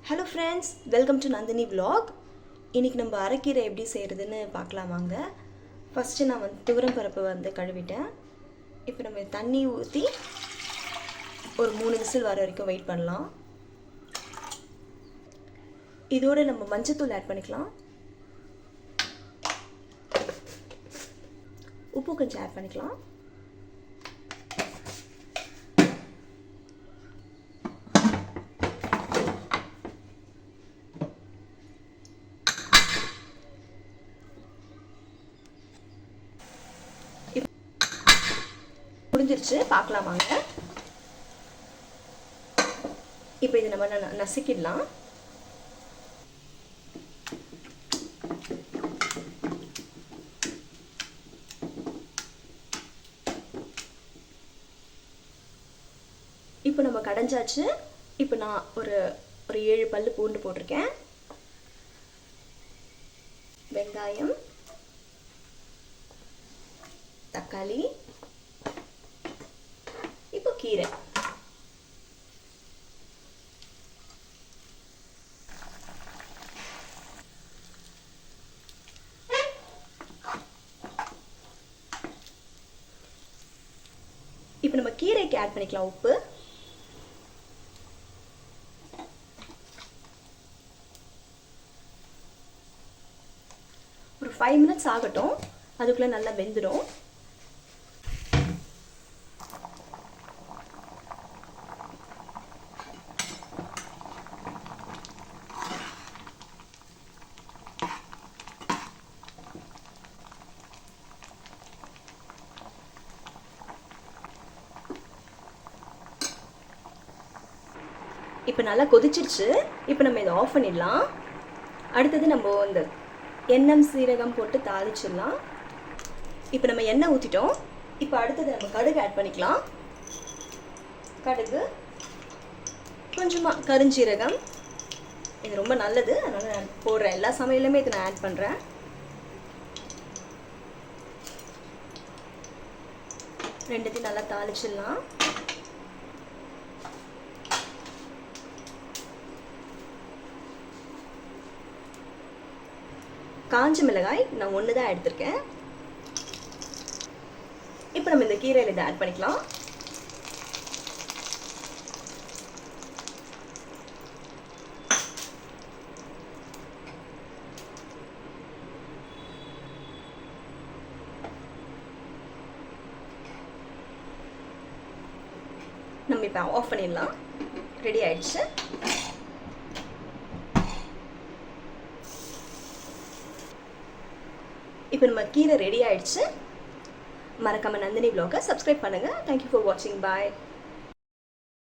Hello friends, welcome to Nandini vlog. இன்றைக்கி நம்ம அரைக்கீரை எப்படி செய்கிறதுன்னு பார்க்கலாம் வாங்க. ஃபஸ்ட்டு நான் துவரம் பருப்பு கழுவிட்டேன். இப்போ நம்ம தண்ணி ஊற்றி ஒரு 3 விசில் வர வரைக்கும் வெயிட் பண்ணலாம். இதோடு நம்ம மஞ்சத்தூள் ஆட் பண்ணிக்கலாம். உப்பு கொஞ்சம் ஆட் பண்ணிக்கலாம். முடிஞ்சிருச்சு, பார்க்கலாம் வாங்க. இப்போ இதை நம்ம நசுக்கிடலாம். இப்போ நம்ம கடைஞ்சாச்சு. இப்போ நான் ஒரு 7 பல்லு பூண்டு போட்டிருக்கேன். வெங்காயம், தக்காளி, இப்போ கீரை. இப்போ நம்ம கீரைக்கு ஆட் பண்ணிக்கலாம் உப்பு. ஒரு 5 மினிட்ஸ் ஆகட்டும், அதுக்குள்ள நல்லா வெந்துடும். இப்போ நல்லா கொதிச்சிருச்சு. இப்போ நம்ம இதை ஆஃப் பண்ணிடலாம். அடுத்தது நம்ம இந்த எண்ணெய் சீரகம் போட்டு தாளிச்சிடலாம். இப்போ நம்ம எண்ணெய் ஊற்றிட்டோம். இப்போ அடுத்தது நம்ம கடுகு ஆட் பண்ணிக்கலாம். கடுகு, கொஞ்சமாக கருஞ்சீரகம். இது ரொம்ப நல்லது, அதனால் நான் போடுறேன். எல்லா சமையலுமே இதை நான் ஆட் பண்ணுறேன். ரெண்டுத்தையும் நல்லா தாளிச்சிடலாம். காஞ்ச மிளகாய் நான் 1 தான் எடுத்திருக்கேன். இப்போ நம்ம இந்த கீரையில் இதை ஆட் பண்ணிக்கலாம். நம்ம இப்போ ஆஃப் பண்ணிடலாம். ரெடி ஆயிடுச்சு. இப்போ நம்ம கீரை ரெடி ஆயிடுச்சு. மறக்காம நந்தினி vlog-ஐ சப்ஸ்கிரைப் பண்ணுங்க. தேங்க்யூ ஃபார் வாட்சிங். பாய்.